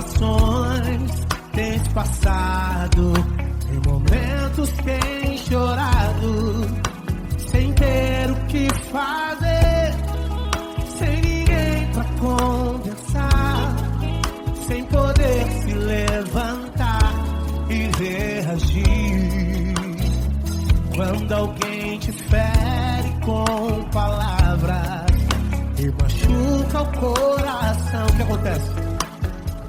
provações tens passado, em momentos tens chorado, sem ter o que fazer, sem ninguém pra conversar, sem poder se levantar e reagir. Quando alguém te fere com palavras e machuca o coração, o que acontece?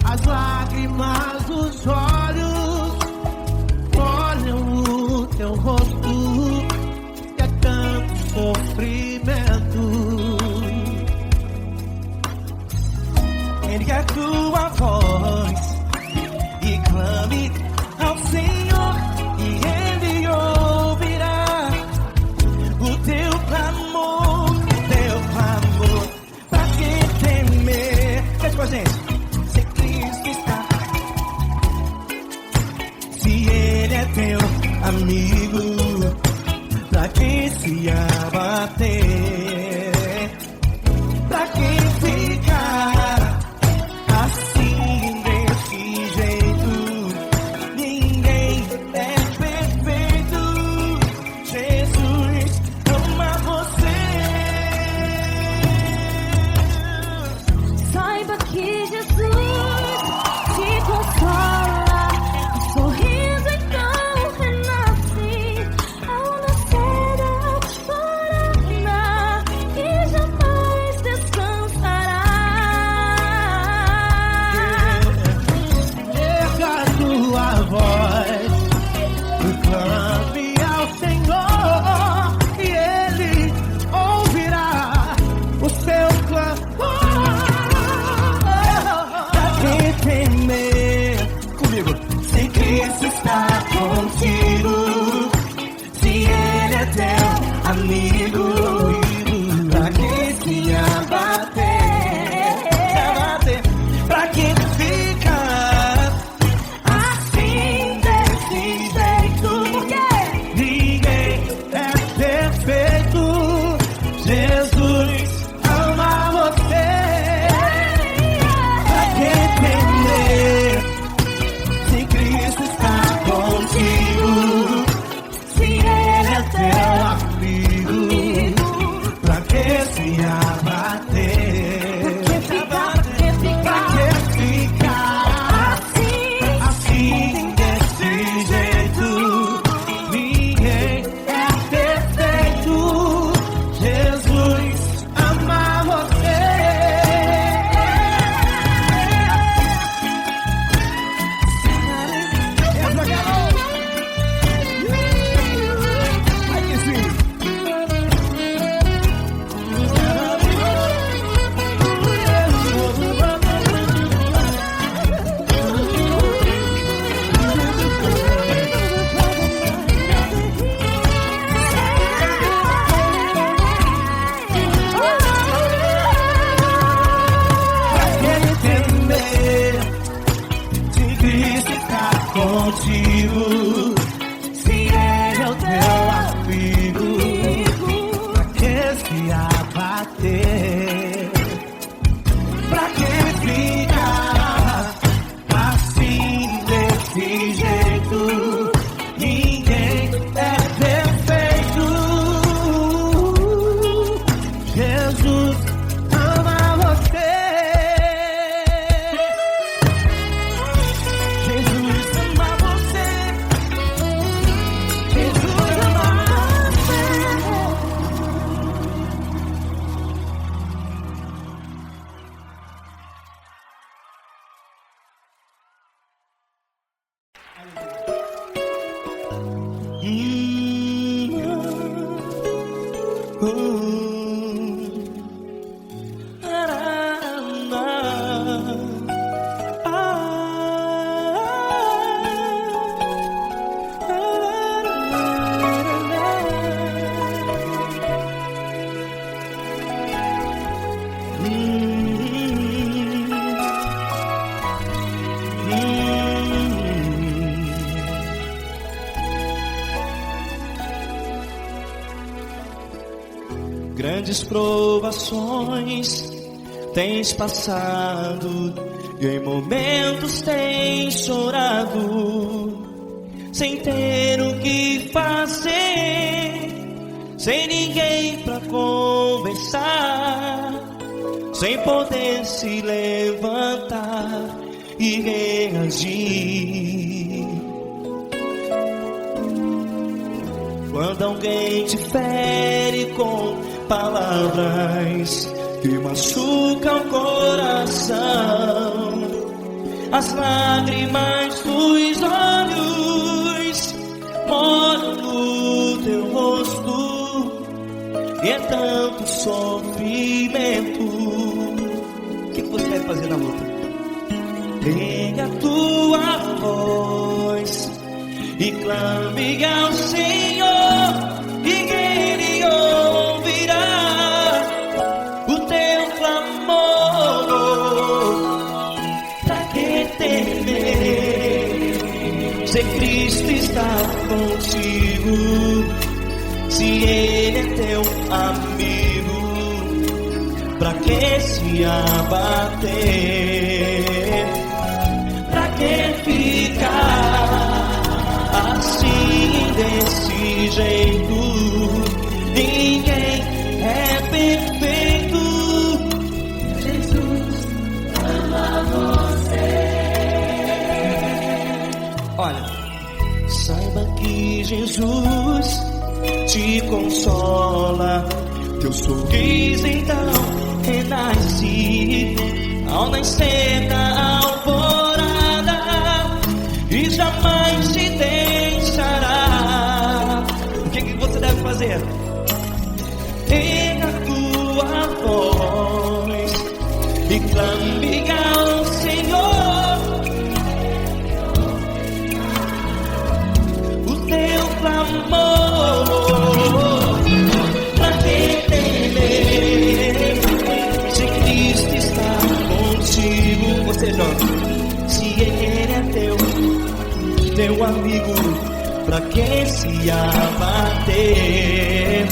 As lágrimas dos olhos molham o teu rosto, e é tanto sofrimento. Ergue a tua voz e clame ao Senhor, e Ele ouvirá o teu clamor, pra que temer? Cante com a gente. Se Cristo está, se Ele é teu amigo, pra que se abater? Pra que ficar assim desse jeito? Ninguém é perfeito. Jesus ama você. Saiba que Jesus te consola, o sorriso então renasce ao nascer da aurora e jamais descansará. Erga a tua voz e clame ao Senhor, e Ele ouvirá o seu clamor. Pra que temer? Comigo. Se Cristo está contigo, se Ele é teu amigo, pra que se abater? Pra que ficar assim desse jeito? Ninguém é perfeito. Jesus ama você. Pra que temer? Se Cristo está contigo, se Ele é teu amigo, pra que se abater? Pra que ficar assim desse jeito? Ninguém é perfeito. Jesus ama você. Ai que sim. Pra que temer? Se Cristo está contigo, se Ele é o teu amigo, pra que se abater? Pra que ficar assim desse jeito? Ninguém é perfeito. Jesus ama você. Jesus ama você. Jesus ama você. Grandes provações tens passado e em momentos tens chorado, sem ter o que fazer, sem ninguém pra conversar, sem poder se levantar e reagir. Quando alguém te fere com palavras que machucam o coração, as lágrimas dos olhos molham no teu rosto, e é tanto sofrimento. O que você vai fazer na luta? Pega a tua voz e clame ao Senhor, e Ele ouvirá o teu clamor. Pra que temer, se Cristo está contigo, se Ele é teu amigo? Pra que se abater? Pra que ficar assim, desse jeito? Ninguém é perfeito. Jesus ama você. Olha, saiba que Jesus te consola, teu sorriso então renasce ao nascer da alvorada, e jamais te deixará. O que você deve fazer? Pega a tua voz e clame ao Senhor, o teu clamor. Pra que temer, se Cristo está contigo? Você joga. Se Ele é teu amigo, pra que se abater?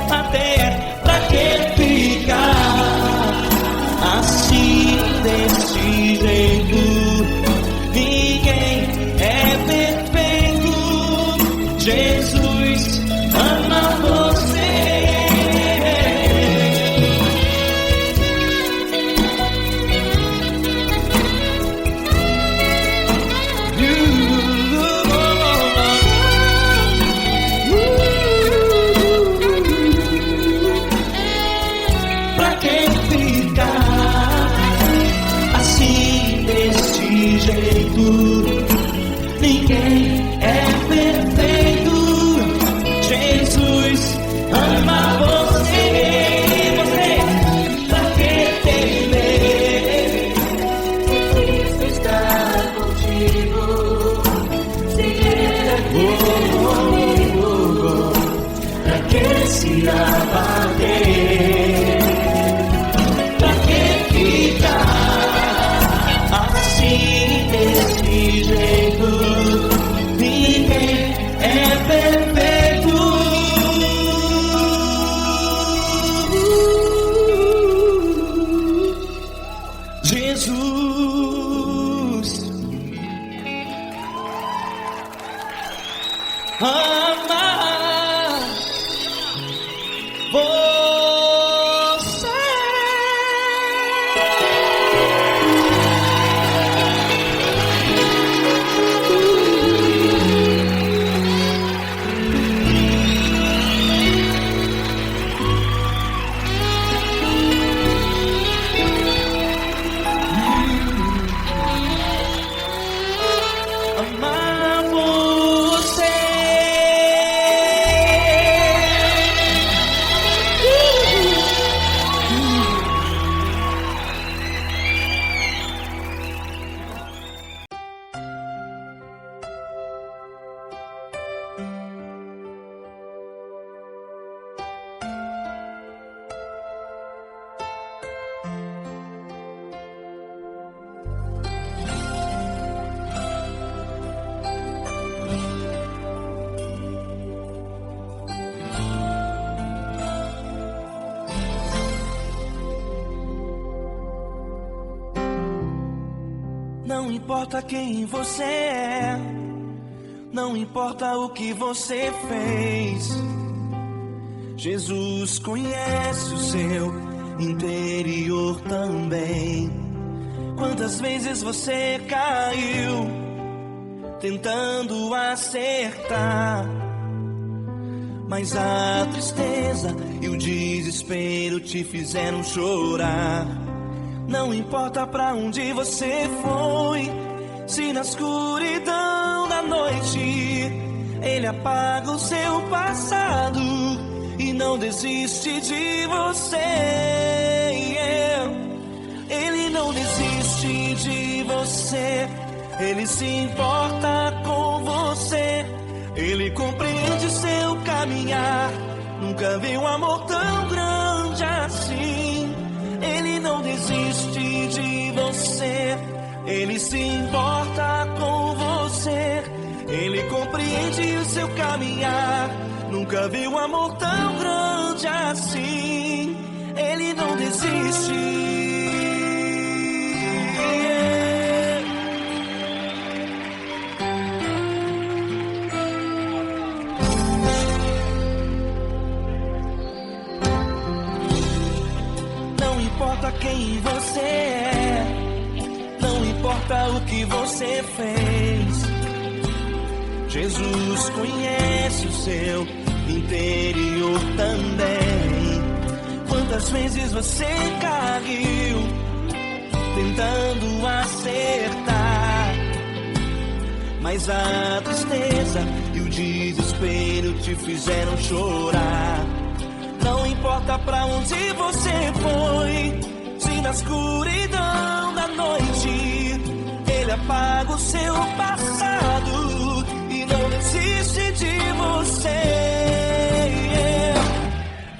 Até pra que ficar assim, desse jeito? Ninguém é perfeito. Jesus ama você. Pra que ficar assim, desse jeito? Ninguém é perfeito. Jesus ama você. Pra que temer, se Cristo está contigo, se Ele é teu amigo? Pra que se abater? Pra que ficar assim, desse jeito? Ninguém é perfeito. Jesus ama você. Amar você. Não importa quem você é, não importa o que você fez, Jesus conhece o seu interior também. Quantas vezes você caiu tentando acertar, mas a tristeza e o desespero te fizeram chorar. Não importa pra onde você foi, se na escuridão da noite Ele apaga o seu passado e não desiste de você. Ele não desiste de você, Ele se importa com você, Ele compreende seu caminhar. Nunca vi um amor tão grande assim. Ele não desiste de você, Ele se importa com você, Ele compreende o seu caminhar. Nunca vi um amor tão grande assim. Ele não desiste. Não importa quem você é, não importa o que você fez, Jesus conhece o seu interior também. Quantas vezes você caiu tentando acertar, mas a tristeza e o desespero te fizeram chorar. Não importa pra onde você foi, se na escuridão da noite Ele apaga o seu passado e não desiste de você.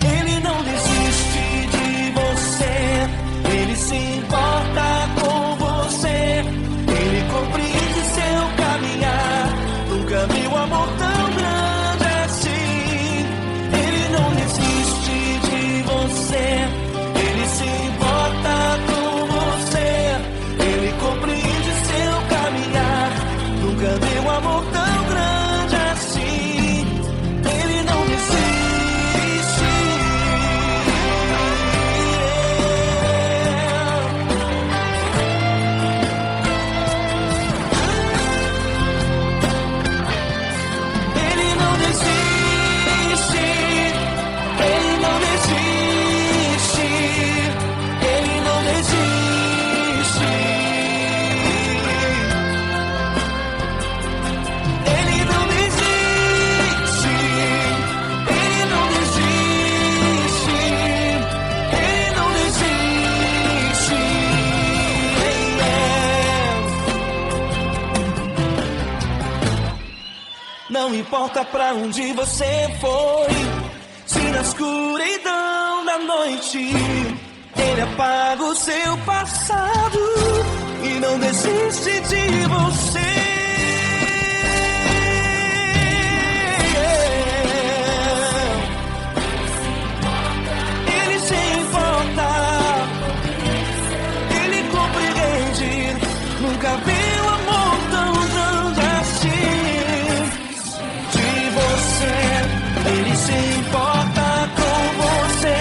Ele não desiste de você, Ele se importa com você, Ele compreende seu caminhar. Nunca vi um amor tão grande assim. Ele não desiste de você, Ele se importa com você, Ele compreende seu caminhar. Nunca vi um amor tão grande assim. Ele não desiste. Ele não desiste. Ele não desiste. Ele não desiste. Ele não desiste. Ele não desiste. Ele não desiste. Não importa pra onde você foi, se na escuridão da noite Ele apaga o seu passado e não desiste de você. Ele se importa, Ele compreende. Nunca vi um amor tão grande assim. De você, Ele se importa com você,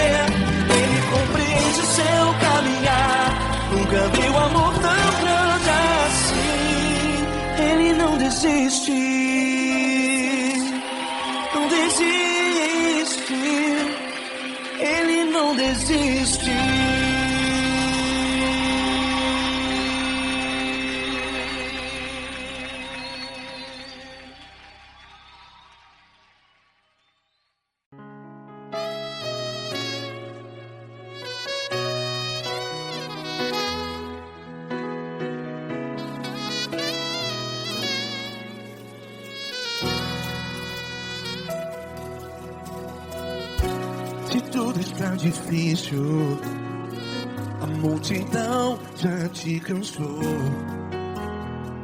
Ele compreende seu caminhar. Nunca vi um amor tão grande assim. Ele não desiste, não desiste. Ele não desiste. Se tudo está difícil, a multidão já te cansou.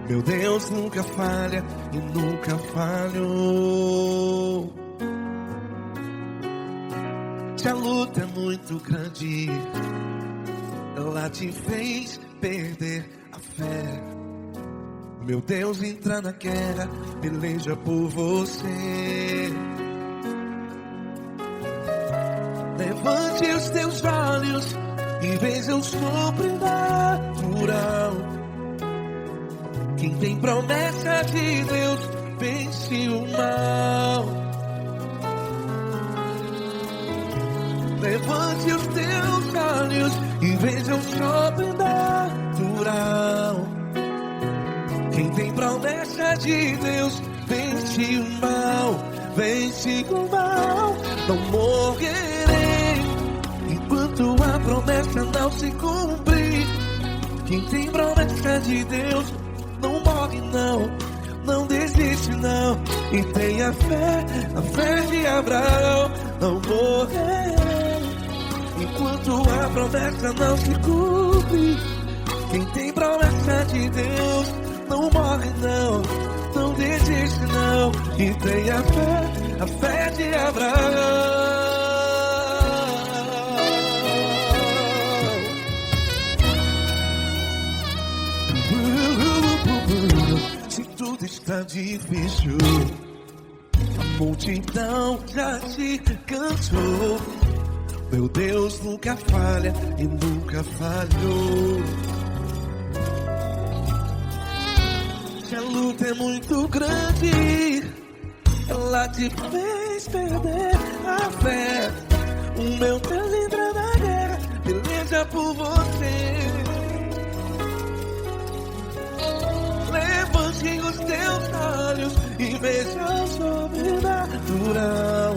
Meu Deus nunca falha e nunca falhou. Se a luta é muito grande, ela te fez perder a fé. Meu Deus entra na guerra, peleja por você. Levante os teus olhos e veja o sobrenatural. Quem tem promessa de Deus vence o mal. Levante os teus olhos e veja o sobrenatural. Quem tem promessa de Deus vence o mal, vence o mal. Não morrerei enquanto a promessa não se cumprir. Quem tem promessa de Deus não morre não, não desiste não. E tenha fé, a fé de Abraão. Não morrerei enquanto a promessa não se cumpre. Quem tem promessa de Deus não morre não, não desiste não. E tenha fé, a fé de Abraão. Se tudo está difícil, a multidão já te cansou. Meu Deus nunca falha e nunca falhou. Se a luta é muito grande, ela te fez perder a fé. O meu Deus entra na guerra, peleja por você. Levante os teus olhos e veja o sobrenatural.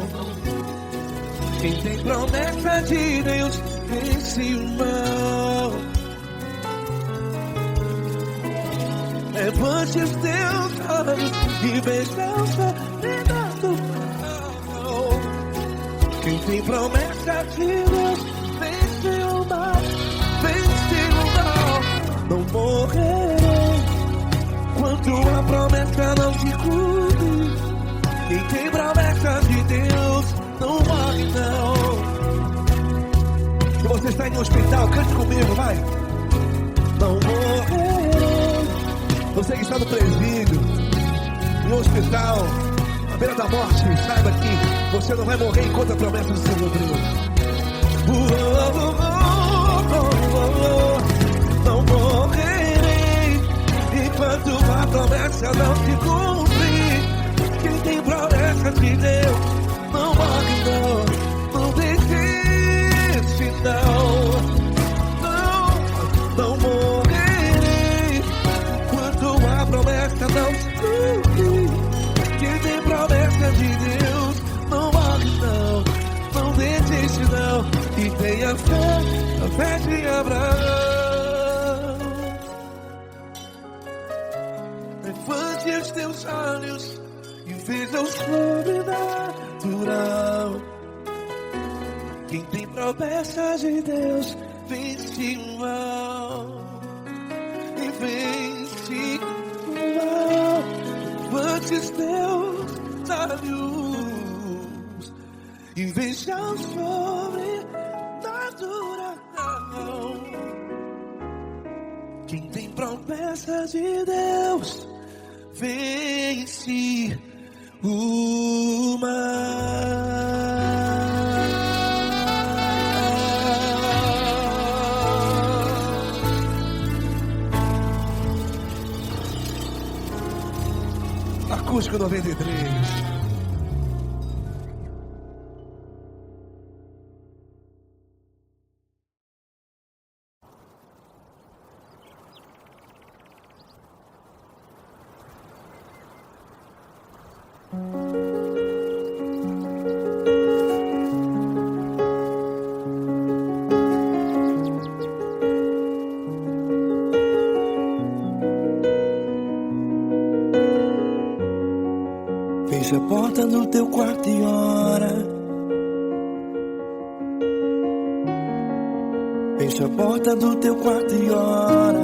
Quem tem promessa de Deus vence o mal. Levante os teus olhos e veja o sobrenatural. Quem tem promessa de Deus vence o mal, vence o mal. Não morrerei enquanto a promessa não se cumpre. Quem tem promessa de Deus não morre não. Se você está em um hospital, cante comigo, vai. Não morrerei. Você que está no presídio, em um hospital, à beira da morte, saiba que você não vai morrer enquanto a promessa do Senhor Deus. Não morrerei enquanto a promessa não se cumprir. Quem tem promessa de Deus não morre não, não desiste não. Não morrerei enquanto a promessa não se cumprir. Quem tem promessa de Deus não morre não, não desiste não. E tenha fé, a fé de Abraão. Levante os teus olhos e veja o sobrenatural. Quem tem promessa de Deus vence o mal, e vence o mal. Levante os teus olhos e veja o sobrenatural. Quem tem promessa de Deus vence o mal. Acústico 93. Fecha a porta do teu quarto e ora. Fecha a porta do teu quarto e ora.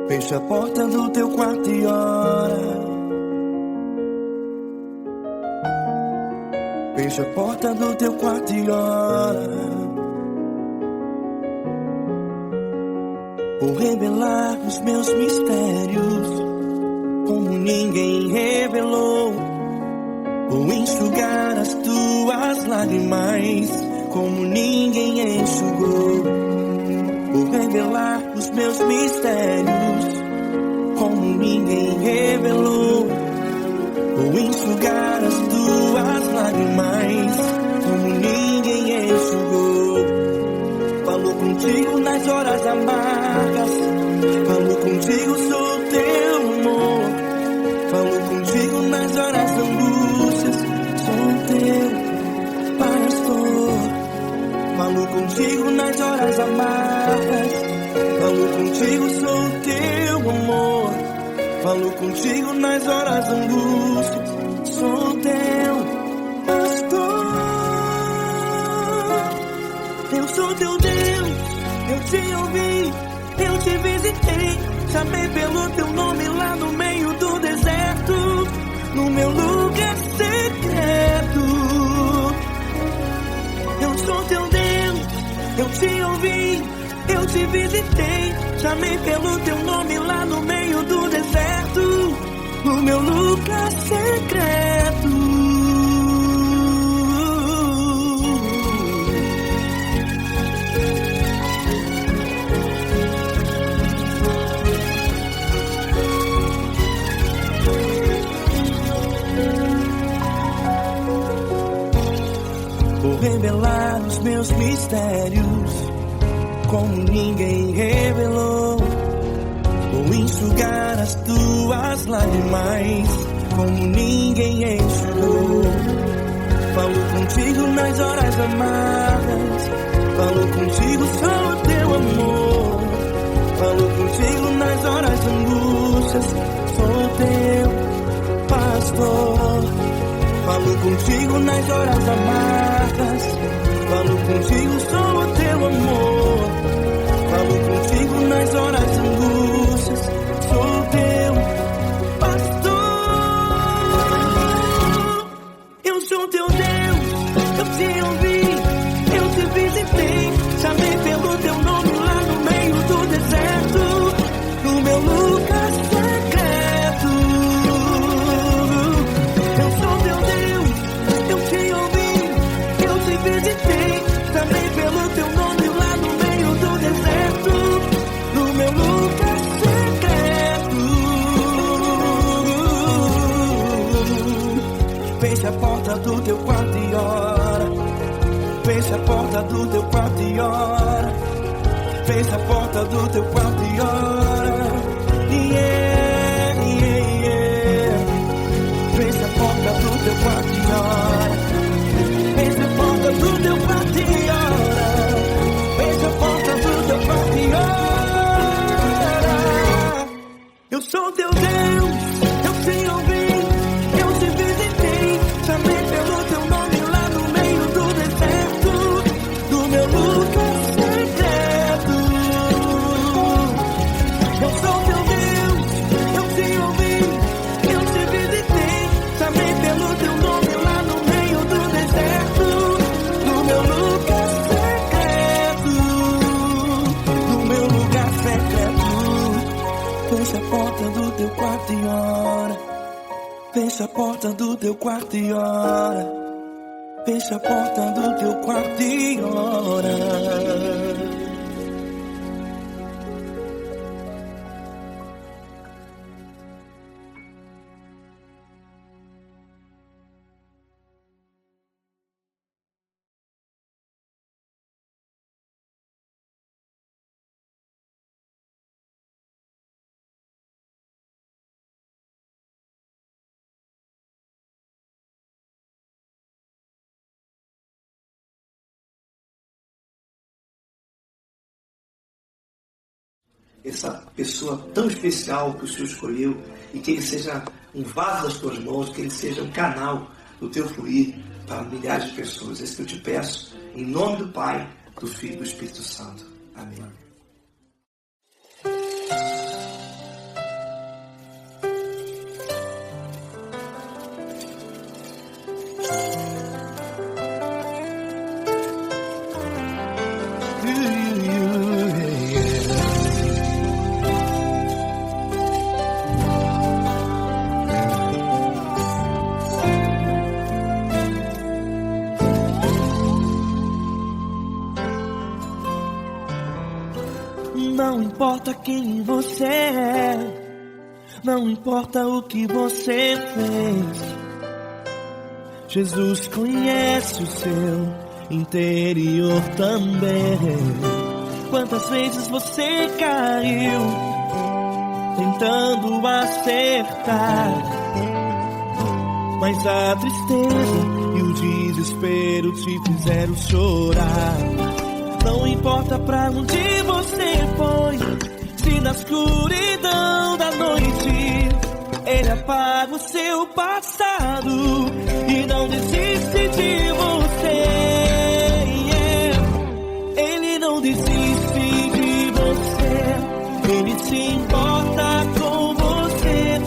Fecha a porta do teu quarto e ora. Fecha a porta do teu quarto e ora. Vou revelar os meus mistérios como ninguém revelou. Vou enxugar as tuas lágrimas como ninguém enxugou. Vou revelar os meus mistérios como ninguém revelou. Vou enxugar as tuas lágrimas como ninguém enxugou. Falou contigo nas horas amargas, falou contigo, sou teu amor. Falou contigo nas horas da angústias, sou teu pastor. Falou contigo nas horas amargas, falou contigo, sou teu amor. Falou contigo nas horas da angústias, sou teu pastor. Eu sou teu Deus, eu te ouvi, eu te visitei. Chamei pelo teu nome lá no meio do deserto, no meu lugar secreto. Eu sou teu Deus, eu te ouvi, eu te visitei. Chamei pelo teu nome lá no meio do deserto, no meu lugar secreto. Vou revelar os meus mistérios como ninguém revelou. Vou enxugar as tuas lágrimas como ninguém enxugou. Falou contigo nas horas amargas, falou contigo, sou teu amor. Falou contigo nas horas de angústias, sou teu pastor. Falou contigo nas horas amargas, falou contigo, sou teu amor. Falou contigo nas horas de angústias, sou teu pastor. Eu sou teu Deus, eu te ouvi, eu te visitei. Chamei pelo teu nome lá no meio do deserto, no meu lugar secreto. Eu sou teu Deus, eu te ouvi, eu te visitei. Chamei pelo teu nome lá no meio do deserto, no meu lugar secreto. Feche a porta do teu quarto e ora. Feche a porta do teu quarto e ora. Feche a porta do teu quarto e ora. Yeah, yeah, yeah. Feche a porta do teu quarto e ora. Feche a porta do teu quarto e ora. Feche a porta do teu quarto e ora. Eu sou teu Deus, eu te ouvi, eu te visitei. Chamei pelo teu nome lá no meio do deserto, do meu lugar secreto. Eu sou teu Deus, eu te ouvi, eu te visitei. Chamei pelo teu nome lá no meio do deserto, no meu lugar secreto, no meu lugar secreto. Fecha a porta do teu quarto e ora. Fecha a porta do teu quarto e ora. Fecha a porta do teu quarto e ora. Essa pessoa tão especial que o Senhor escolheu, e que ele seja um vaso das tuas mãos, que ele seja um canal do teu fluir para milhares de pessoas. É isso que eu te peço, em nome do Pai, do Filho e do Espírito Santo. Amém. Não importa quem você é, não importa o que você fez, Jesus conhece o seu interior também. Quantas vezes você caiu tentando acertar, mas a tristeza e o desespero te fizeram chorar. Não importa pra onde você foi, se na escuridão da noite Ele apaga o seu passado e não desiste de você. Ele não desiste de você, Ele se importa com você,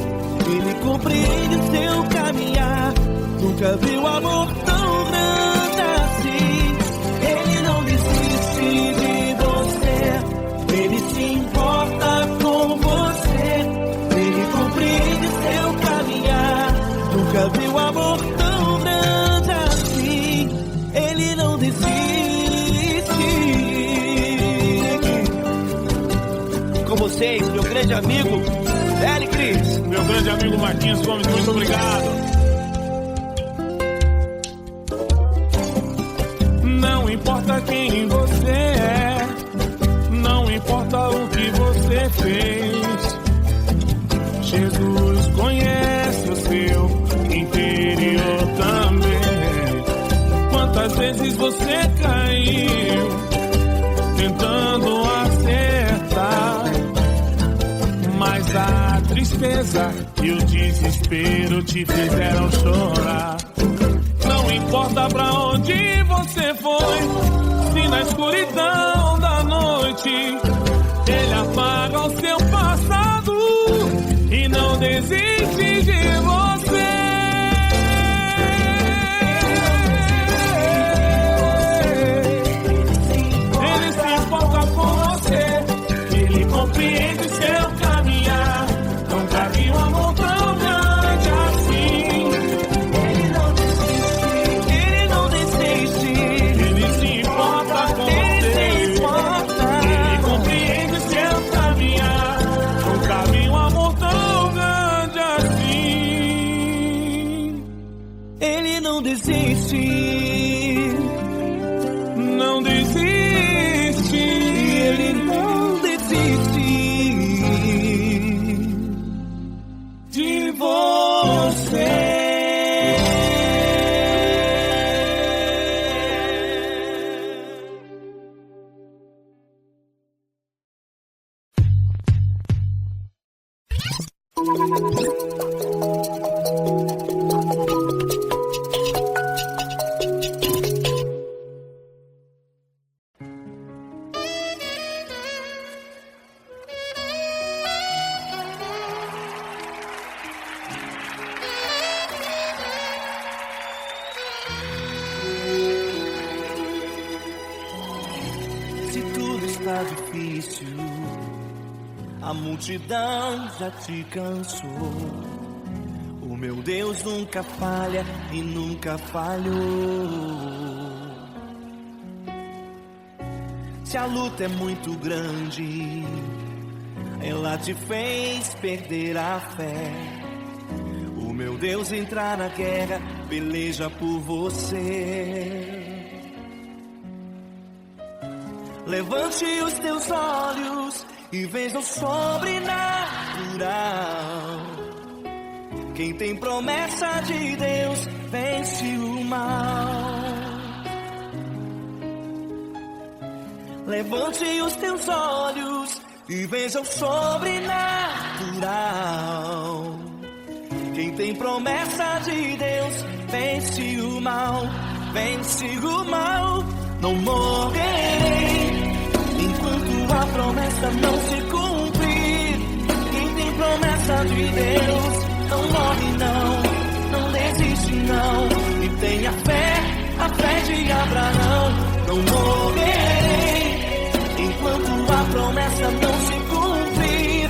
Ele compreende seu caminhar. Nunca viu amor tão grande assim. Ele não desiste de você, Ele se importa com você, Ele compreende seu caminhar. Nunca viu amor tão grande assim. Ele não desiste. Com vocês, meu grande amigo L. Cris. Meu grande amigo Marquinhos Gomes, muito obrigado. Não importa quem você é, não importa o que você fez, Jesus conhece o seu interior também. Quantas vezes você caiu tentando acertar, mas a tristeza e o desespero te fizeram chorar. Não importa pra onde você foi, se na escuridão da noite Ele apaga o seu passado e não desiste de você. Ele se importa com você, Ele compreende seu caminhar. Nunca vi um amor tão grande assim. Não desiste, não desiste, Ele não desiste de você. Está difícil, a multidão já te cansou. O meu Deus nunca falha e nunca falhou. Se a luta é muito grande, ela te fez perder a fé. O meu Deus entrar na guerra, peleja por você. Levante os teus olhos e veja o sobrenatural. Quem tem promessa de Deus vence o mal. Levante os teus olhos e veja o sobrenatural. Quem tem promessa de Deus vence o mal. Vence o mal. Não morrerei enquanto a promessa não se cumprir. Quem tem promessa de Deus não morre não desiste não. E tenha fé, a fé de Abraão. Não morrerei enquanto a promessa não se cumprir.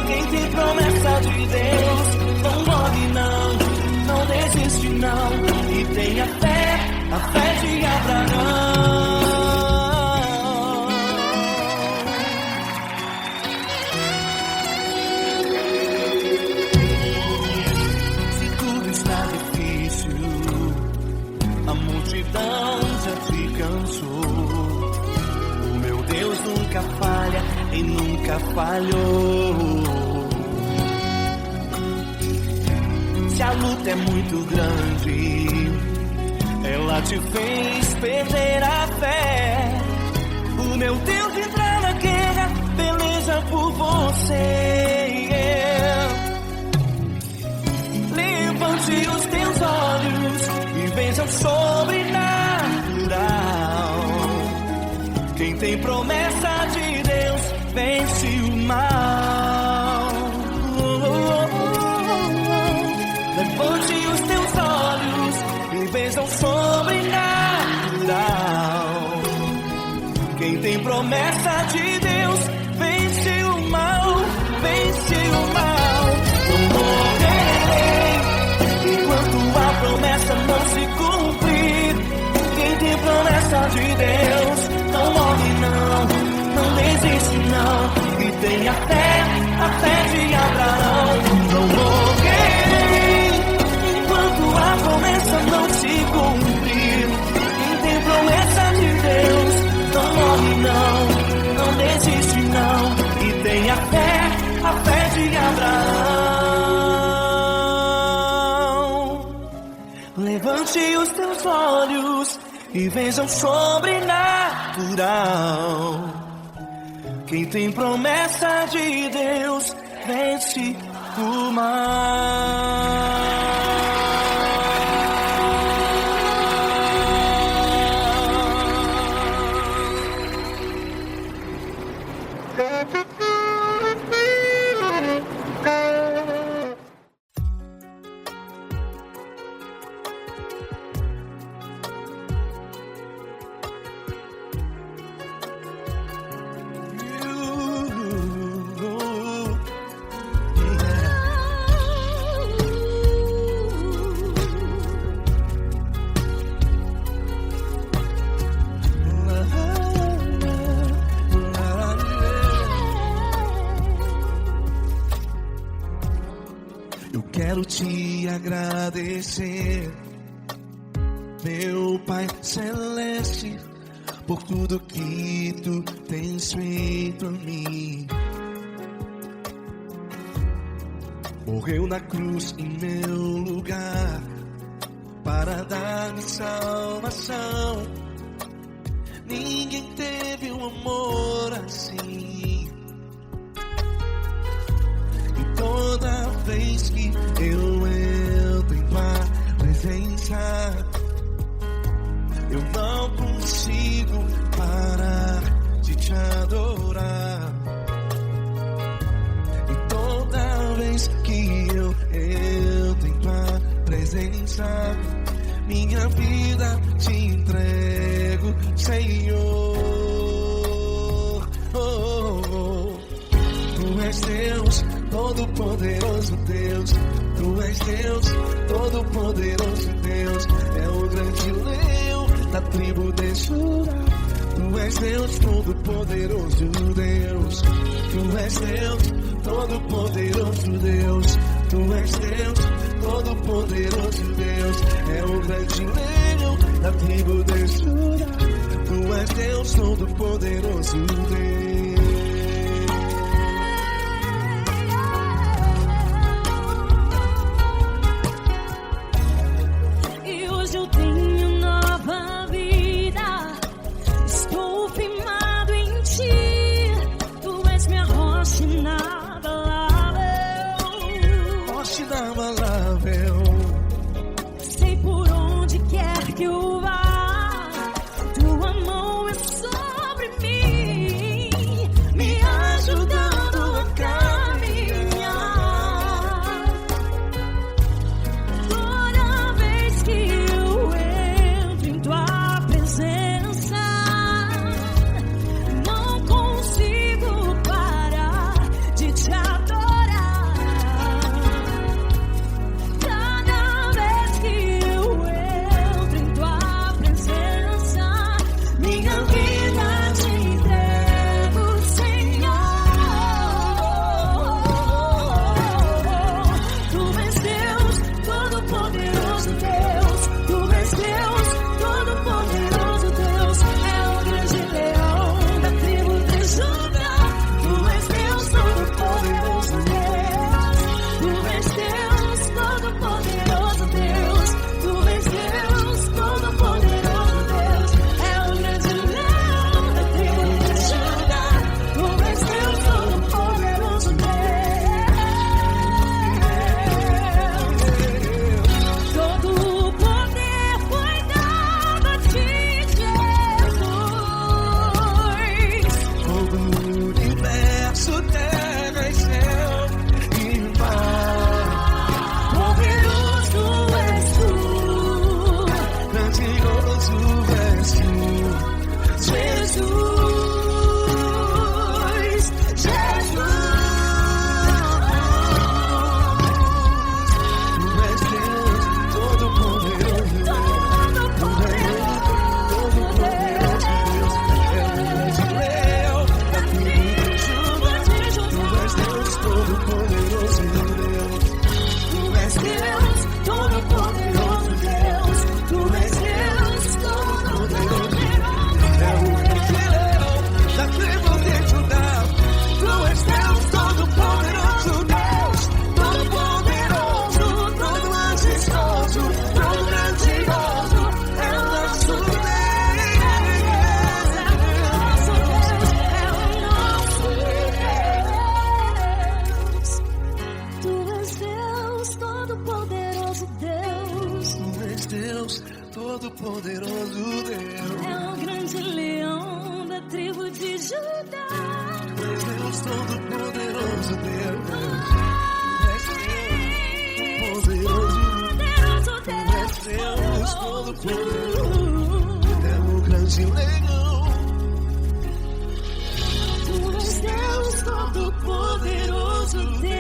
Quem tem promessa de Deus não morre não desiste não. E tenha fé, a fé de Abraão. nunca falhou. Se a luta é muito grande, ela te fez perder a fé. O meu Deus entra na guerra, peleja por você. Levante os teus olhos e veja o sobrenatural. Quem tem promessa de Deus vence o mal. Levante os teus olhos e veja o sobrenatural. Quem tem promessa de Deus vence o mal, vence o mal. Não morrerei enquanto a promessa não se cumprir. Quem tem promessa de Deus não morre não, não desiste não. E tenha fé, a fé de Abraão. Não morrerei enquanto a promessa não se cumprir. Quem tem promessa de Deus não morre não, não desiste não. E tenha fé, a fé de Abraão. Levante os teus olhos e veja o sobrenatural. Quem tem promessa de Deus vence o mal. Quero te agradecer, meu Pai Celeste, por tudo que tu tens feito a mim. Morreu na cruz em meu lugar para dar-me salvação. Ninguém teve um amor assim. E toda vez que eu entro em tua presença, eu não consigo parar de te adorar. E toda vez que eu entro em tua presença, minha vida te entrego, Senhor. Tu és Deus, Todo-Poderoso Deus. Tu és Deus, Todo-Poderoso Deus. É o grande leão da tribo de Judá. Tu és Deus, Todo-Poderoso Deus. Tu és Deus, Todo-Poderoso Deus. Tu és Deus, Todo-Poderoso Deus. É o grande leão da tribo de Judá. Tu és Deus, Todo-Poderoso Deus. ajudar. Deus Todo-Poderoso, Deus. Deus Todo-Poderoso, é o grande leão. Deus Todo-Poderoso, Deus.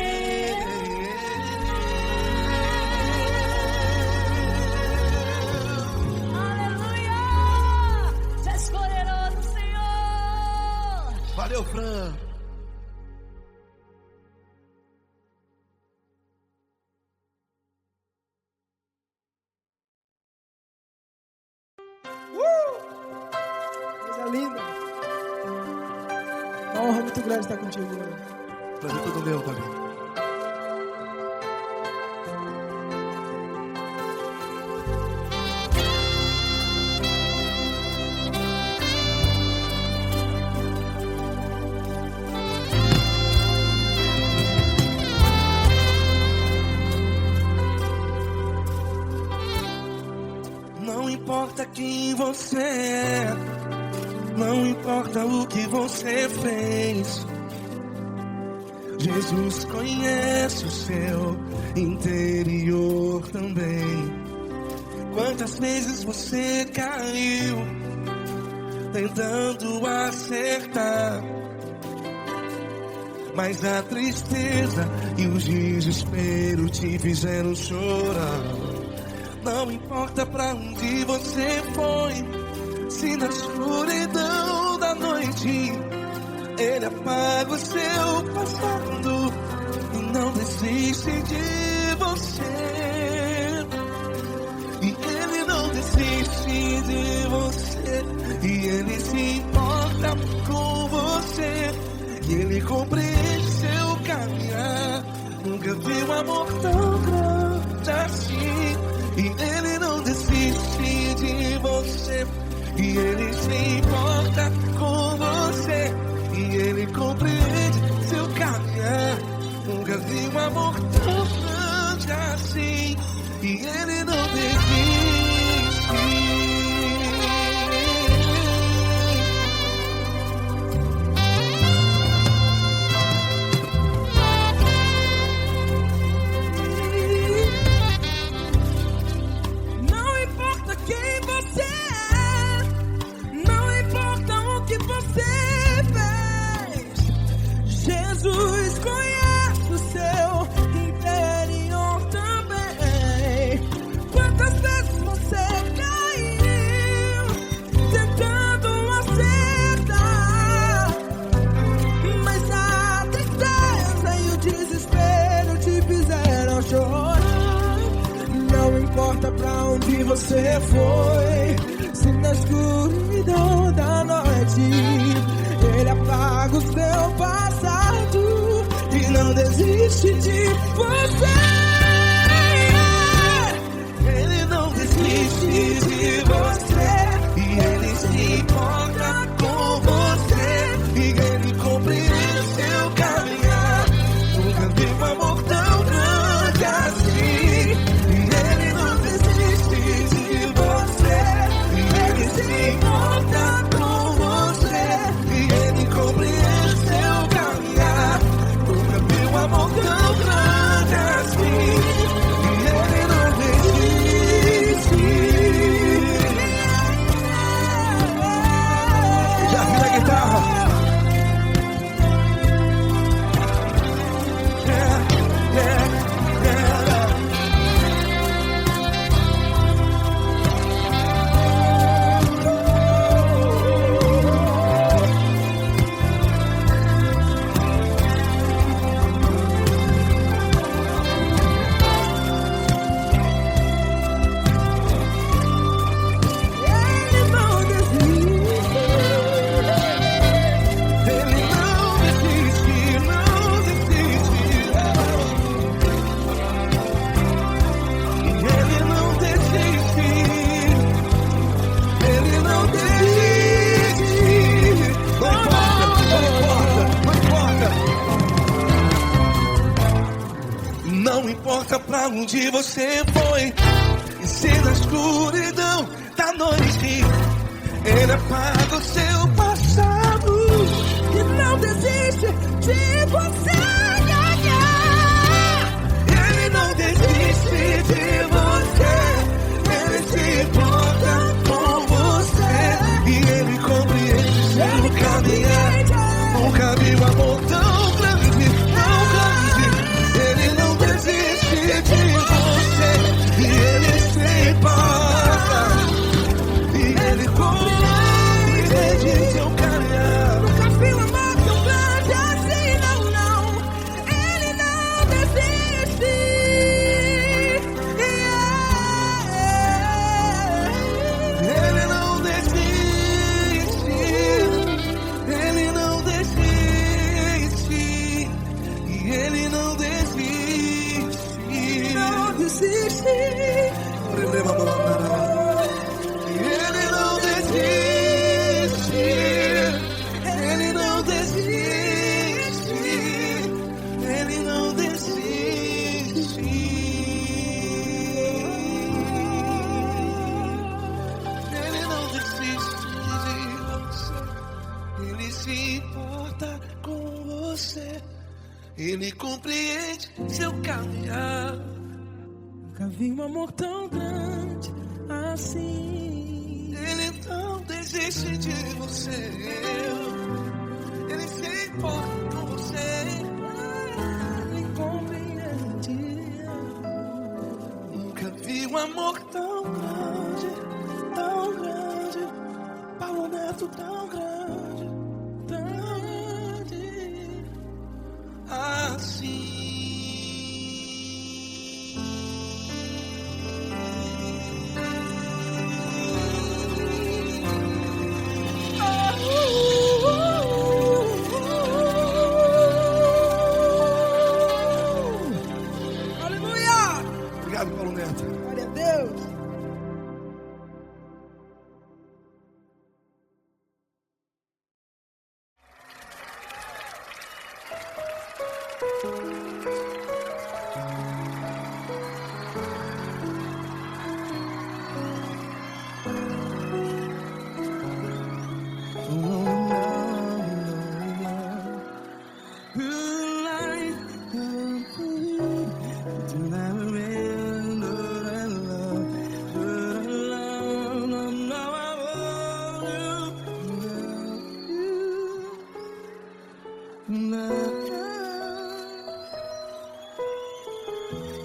Aleluia! Tu és poderoso, Senhor. Valeu, Fran. Coisa linda. Uma honra muito grande estar contigo hoje. Prazer todo meu, Fabinho. Não importa quem você é, não importa o que você fez, Jesus conhece o seu interior também. Quantas vezes você caiu tentando acertar, mas a tristeza e o desespero te fizeram chorar. Não importa pra onde você foi, se na escuridão da noite Ele apaga o seu passado e não desiste de você. E Ele não desiste de você, e Ele se importa com você, e Ele compreende seu caminhar. Nunca vi um amor tão grande assim. E Ele não desiste de você, e Ele se importa com você, e Ele compreende seu caminhar. Nunca vi um amor tão grande assim, e Ele não desiste. Jesus conhece o seu interior também. Quantas vezes você caiu tentando acertar, mas a tristeza e o desespero te fizeram chorar. Não importa pra onde você foi, se na escuridão da noite Ele apaga o seu passado e não desiste de você. Ele não desiste de você, e Ele se importa com você, e Ele compreende seu caminhar. Nunca vi um amor tão grande assim. E Ele não desiste de você, e Ele se importa com você, e Ele compreende seu caminhar. Nunca vi um amor tão grande assim. E Ele não desiste. Já vi a guitarra. Não importa pra onde você foi, e se na escuridão da noite Ele apaga o seu passado importa com você. Ele compreende seu caminhar. Nunca vi um amor tão grande assim. Ele não desiste de você. Ele se importa com você. Ele compreende. Nunca vi um amor tão grande, tão grande. Paulo Neto tão grande, assim. Aleluia! Obrigado, Paulo Neto. Glória a Deus.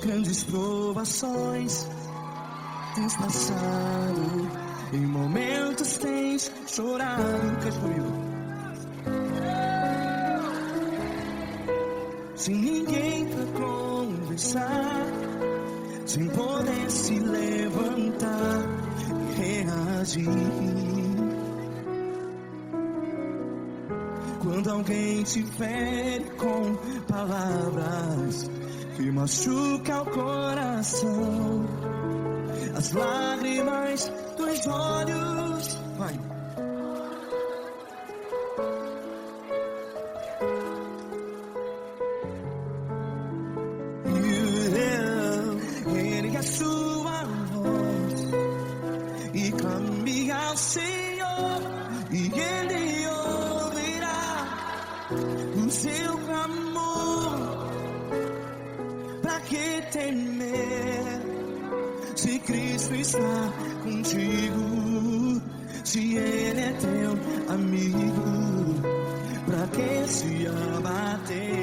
Grandes provações tens passado, em momentos tens chorado. Cante comigo. Sem ninguém pra conversar, sem poder se levantar e reagir. Quando alguém te fere com palavras que machuca o coração, as lágrimas dos olhos, vai. Ergue a sua voz e clame ao Senhor, e Ele ouvirá o seu clamor. Pra que temer, se Cristo está contigo? Se Ele é teu amigo, pra que se abater?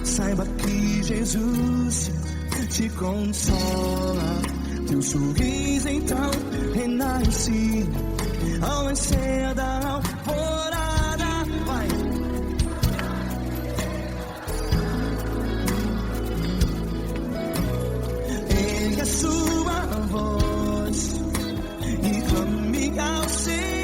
Saiba que Jesus te consola, teu sorriso então renasce ao nascer da alvorada. Vai. Ergue a sua voz e clame ao Senhor.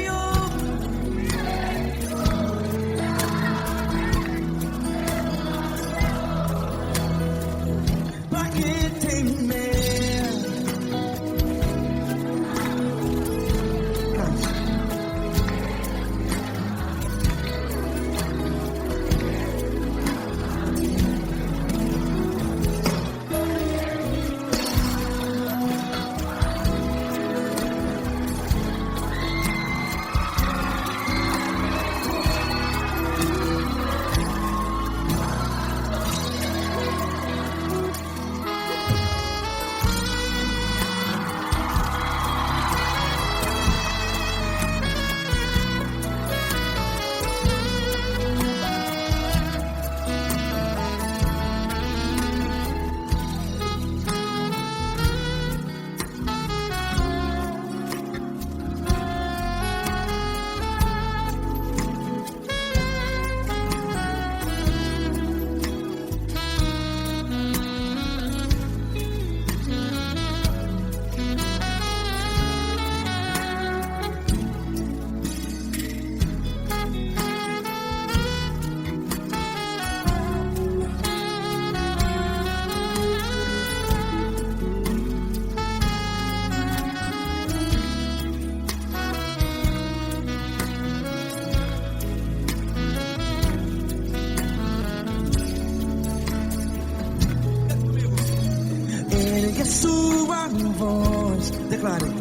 que a sua voz. Declare.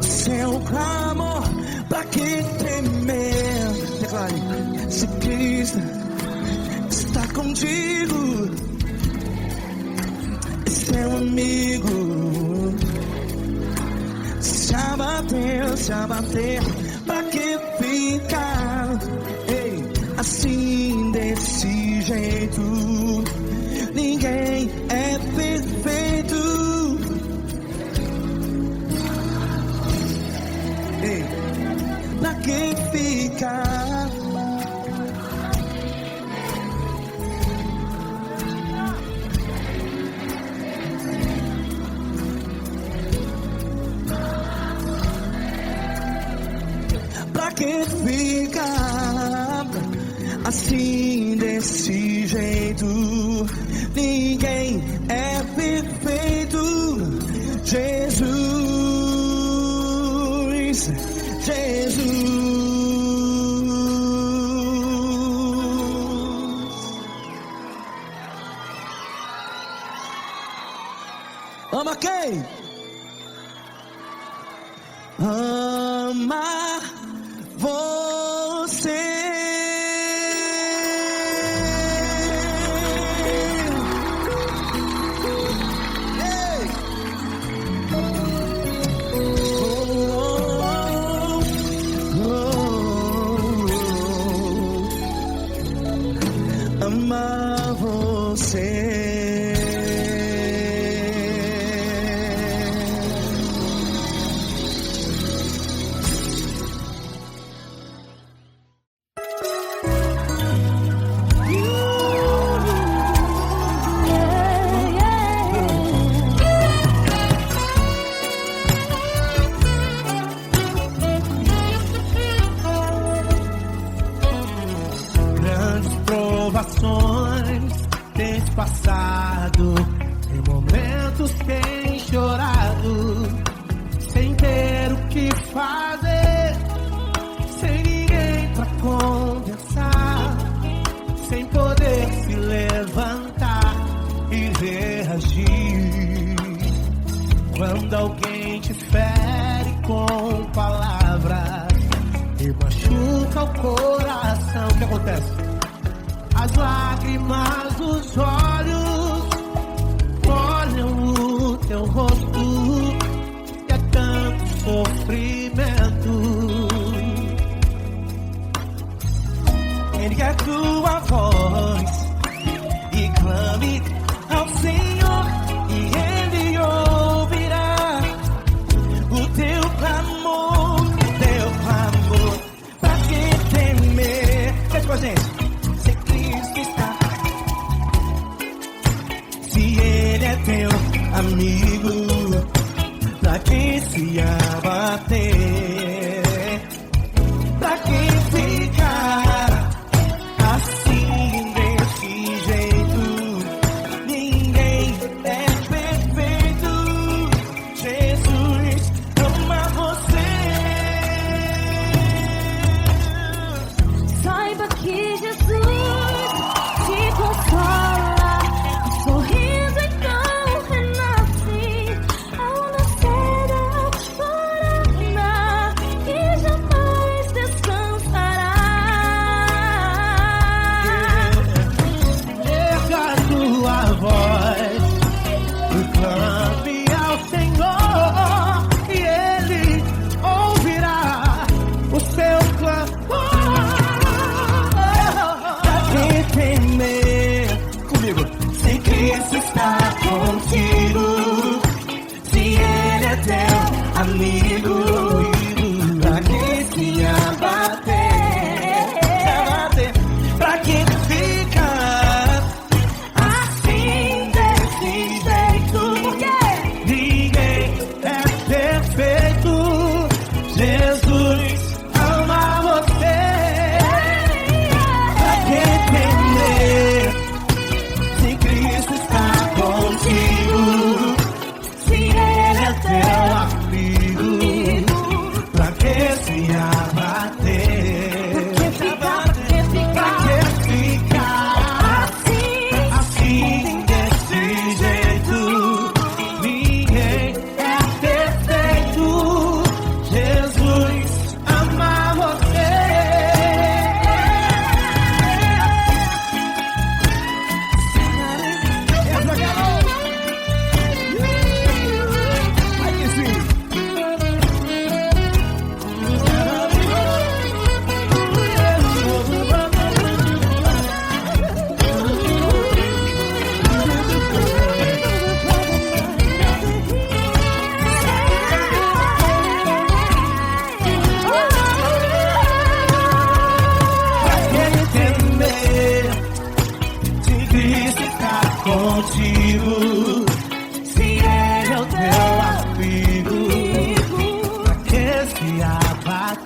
Seu clamor, pra que temer? Declare. Se Cristo está contigo, seu amigo. Se abater, pra que ficar? Ei, assim desse jeito, ninguém é perfeito. Ei, pra que ficar? Pra que ficar assim desse jeito? Ninguém é perfeito. Jesus, Jesus. Ama quem? Ama você. Ei. Ama você. Grandes provações tens passado, em momentos tens chorado, sem ter o que fazer, sem ninguém pra conversar, sem poder se levantar e reagir. Quando alguém te fere com palavras e machuca o coração, o que acontece? As lágrimas dos olhos molham o teu rosto, e é tanto sofrimento. Ergue a tua voz e clame ao Senhor, e Ele ouvirá o teu clamor, pra que temer? Cante com a gente. Se Cristo está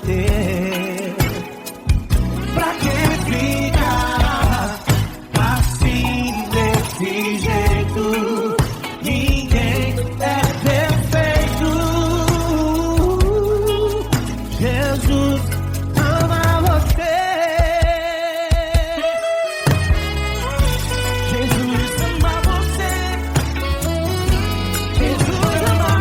abater. Pra que ficar assim desse jeito? Ninguém é perfeito. Jesus ama você. Jesus ama você. Jesus ama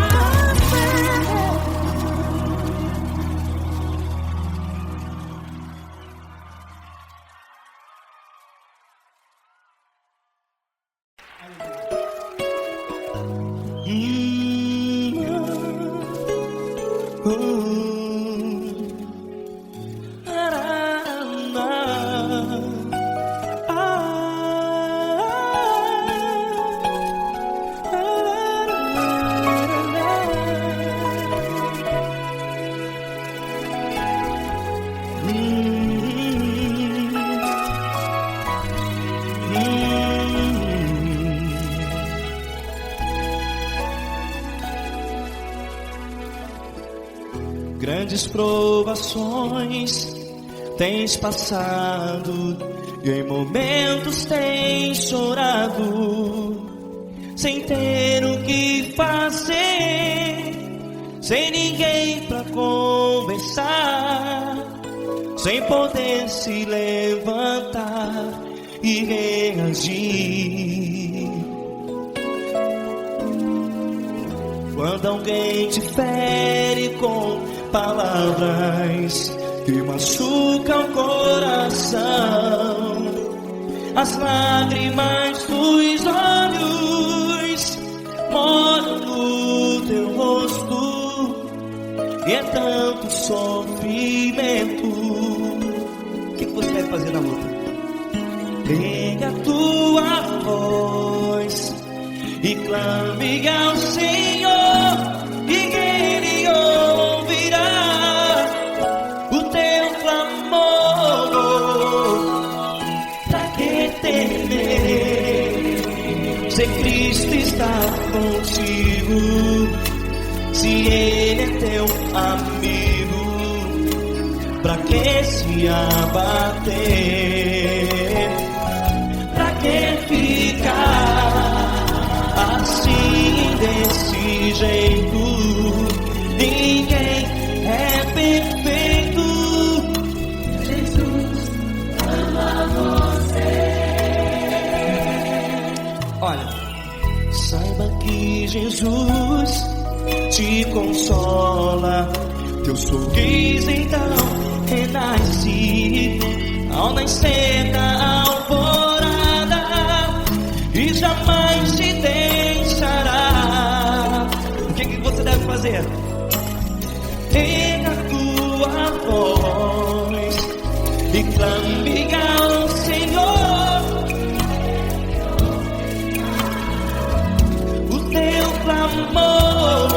Grandes provações tens passado e em momentos tens chorado, sem ter o que fazer, sem ninguém pra conversar, sem poder se levantar e reagir. Quando alguém te fere com palavras que machucam o coração, as lágrimas dos olhos molham no teu rosto, e é tanto sofrimento. O que você vai fazer na luta? Pega a tua voz e clame ao Senhor, e Ele ouvirá o teu clamor. Pra que temer, se Cristo está contigo, se Ele é teu amigo? Pra que se abater? Pra que ficar assim desse jeito? Ninguém é perfeito. Jesus ama você. Olha, saiba que Jesus te consola, teu sorriso então renasce ao nascer da alvorada, e jamais te deixará. O que você deve fazer? Pega a tua voz e clame ao Senhor, o teu clamor.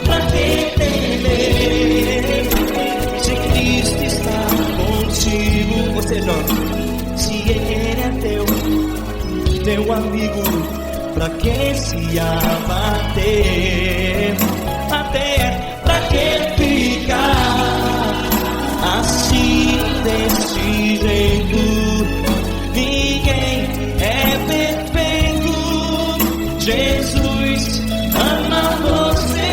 Pra que temer, se Cristo está contigo? Ou seja, se Ele é teu amigo, pra que se abater? Pra que ficar assim desse jeito? Ninguém é perfeito. Jesus ama você.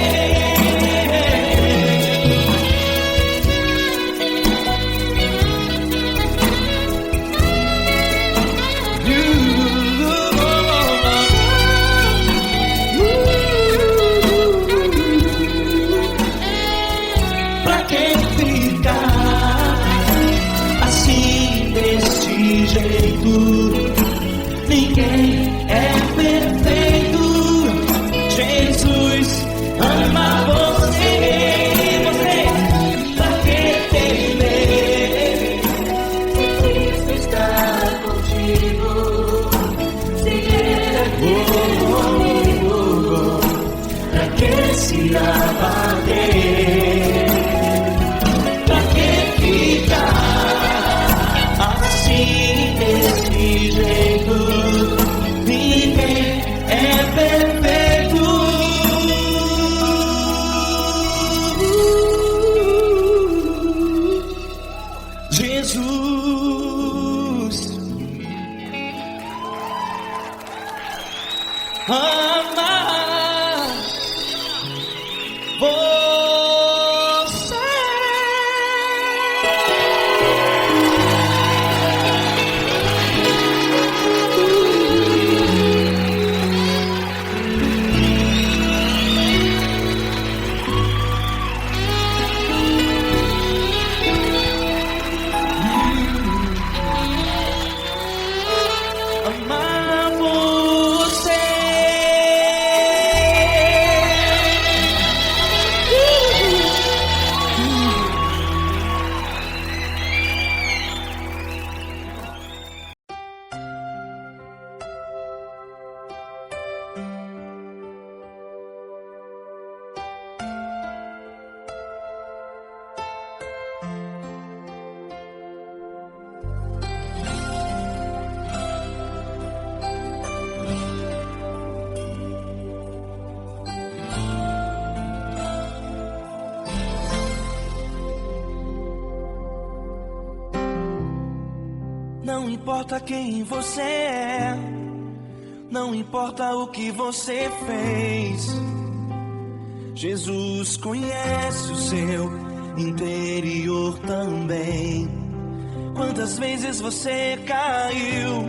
Ninguém é perfeito. Jesus ama você. Você, pra que temer? Cristo está contigo. Se Ele é teu amigo, pra que se abater? Pra que ficar assim desse jeito? Não importa quem você é, não importa o que você fez, Jesus conhece o seu interior também. Quantas vezes você caiu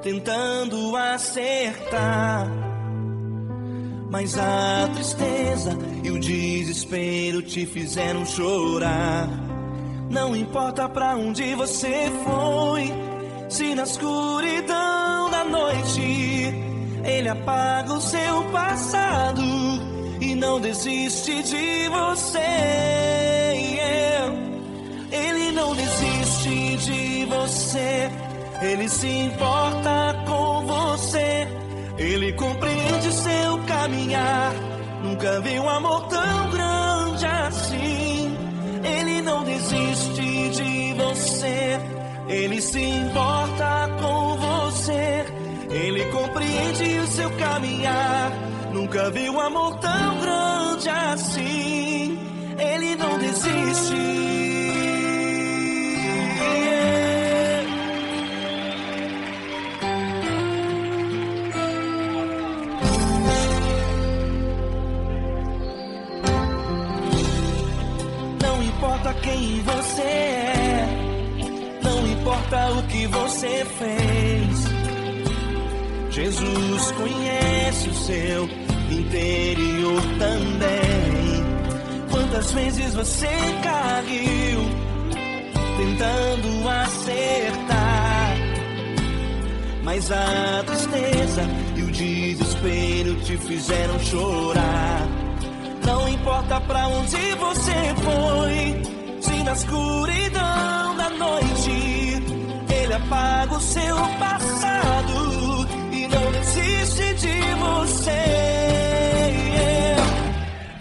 tentando acertar, mas a tristeza e o desespero te fizeram chorar. Não importa pra onde você foi, se na escuridão da noite Ele apaga o seu passado e não desiste de você. Ele não desiste de você, Ele se importa com você, Ele compreende seu caminhar. Nunca vi um amor tão grande assim. Ele não desiste de você, Ele se importa com você, Ele compreende o seu caminhar. Nunca vi um amor tão grande assim. Ele não desiste. Não importa quem você é, não importa o que você fez, Jesus conhece o seu interior também. Quantas vezes você caiu tentando acertar, mas a tristeza e o desespero te fizeram chorar. Não importa pra onde você foi, se na escuridão da noite Ele apaga o seu passado e não desiste de você.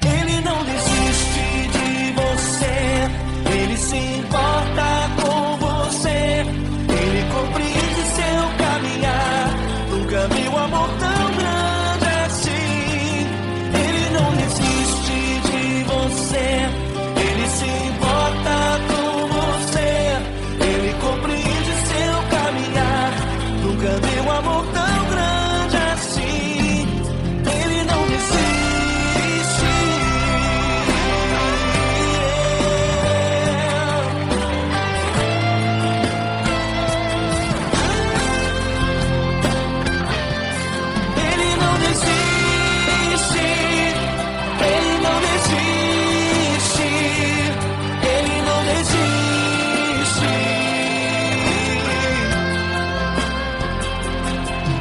Ele não desiste de você, Ele se importa com você, Ele compreende seu caminhar. Nunca vi um amor tão grande assim. Ele não desiste de você, Ele se importa com você, Ele compreende seu caminhar. Nunca vi um amor tão grande assim. Ele não desiste. Ele não desiste. Ele não desiste. Ele não desiste.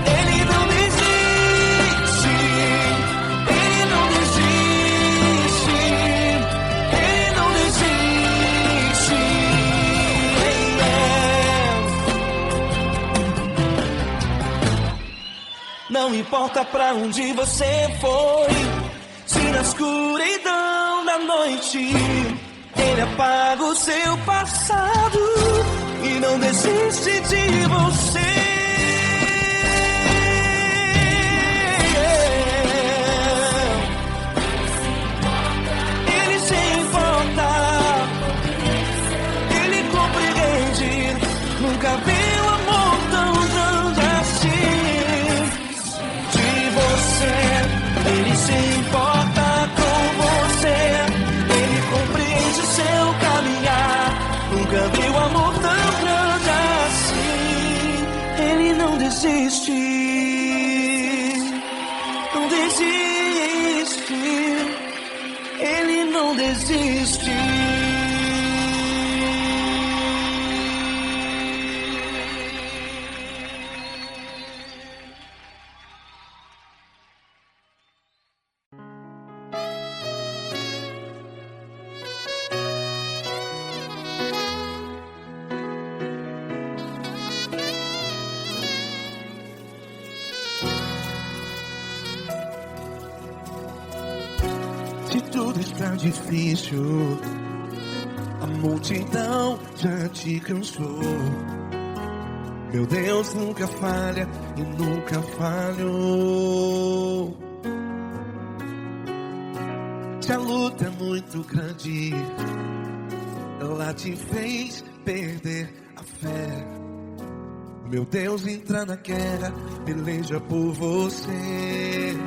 Ele não desiste. Ele não desiste. Ele não desiste. Não importa pra onde você foi, se na escuridão da noite Ele apaga o seu passado e não desiste de você. Ele se importa, Ele compreende. Nunca vi um amor tão grande assim. De você, Ele se importa com você, Ele compreende seu caminhar. Nunca vi um amor tão grande assim. Ele não desiste, não desiste. Ele não desiste. Se tudo está difícil, a multidão já te cansou. Meu Deus nunca falha e nunca falhou. Se a luta é muito grande, ela te fez perder a fé. meu Deus entra na guerra, peleja por você.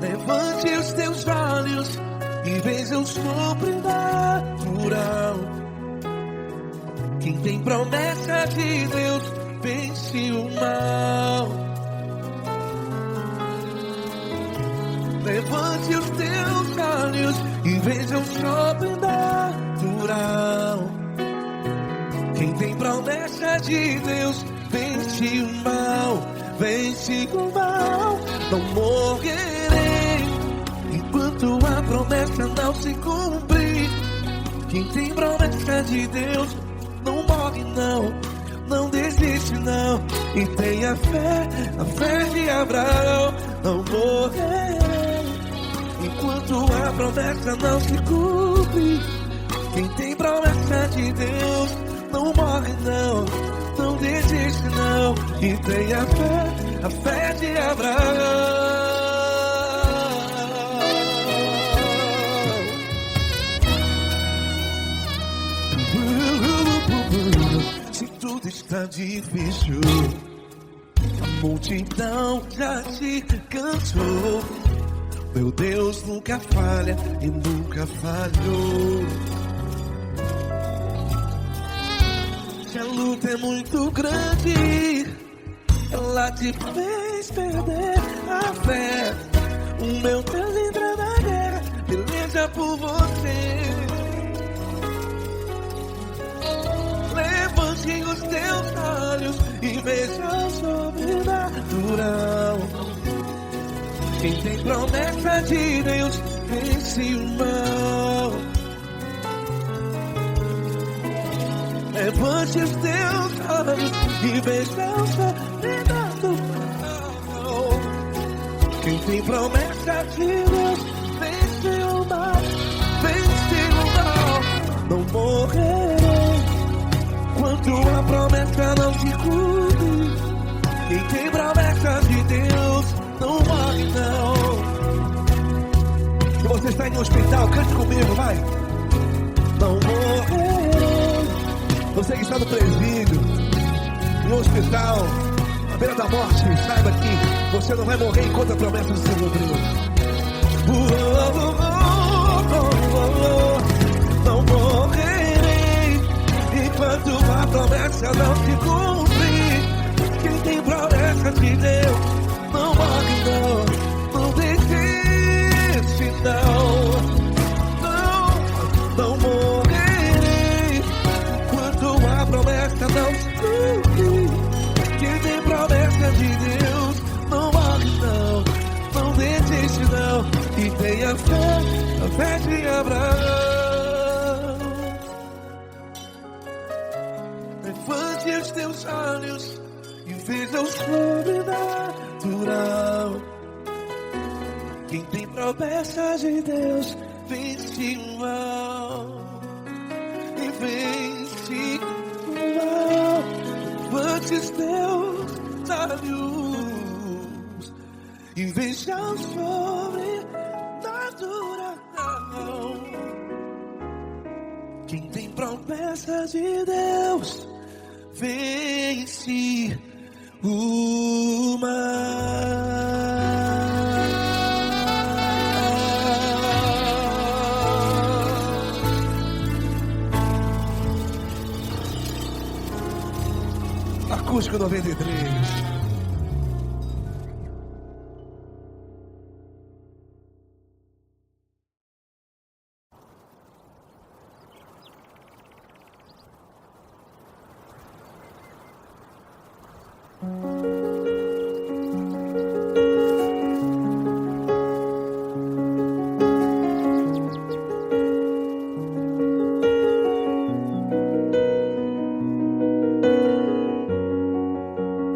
Levante os teus olhos e veja o sobrenatural. Quem tem promessa de Deus vence o mal. Levante os teus olhos e veja o sobrenatural. Quem tem promessa de Deus vence o mal, vence o mal. Não morrerei enquanto a promessa não se cumprir. Quem tem promessa de Deus não morre não, não desiste não. E tenha fé, a fé de Abraão. Não morrerei enquanto a promessa não se cumpre. Quem tem promessa de Deus não morre não, não desiste não. E tenha fé, a fé de Abraão. Se tudo está difícil, a multidão já te cansou. Meu Deus nunca falha e nunca falhou. Se a luta é muito grande, ela te fez perder a fé. O meu Deus entra na guerra, peleja por você. Levante os teus olhos e veja o sobrenatural. Quem tem promessa de Deus vence o mal. Levante os teus olhos e veja o sobrenatural. Quem tem promessa de Deus vence o mal, vence o mal. Não morrerei enquanto a promessa não se cumpre. Quem tem promessa de Deus não morre não. Se você está em um hospital, cante comigo, vai. Não morrerei. Você que está no presídio, no hospital, à beira da morte, saiba que você não vai morrer enquanto a promessa não se cumpriu. Não morrerei enquanto a promessa não se cumprir. Quem tem promessa de Deus não morre não, não desiste não. Não morrerei enquanto a promessa não se cumprir. Quem tem promessa de Deus não morre não, não desiste não. E tenha fé, a fé de Abraão. Levante os teus olhos e veja o sobrenatural. Quem tem promessa de Deus vence o mal, e vence o mal. Levante os teus olhos e veja o sobrenatural. Quem tem promessa de Deus vence o mal. Acústico 93.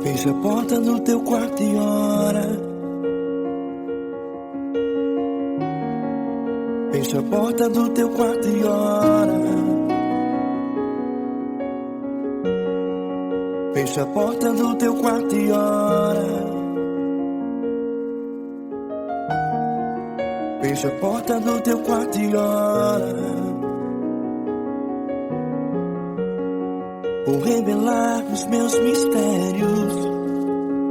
Fecha a porta do teu quarto e ora. Fecha a porta do teu quarto e ora. Fecha a porta do teu quarto e ora. Fecha a porta do teu quarto e ora. Vou revelar os meus mistérios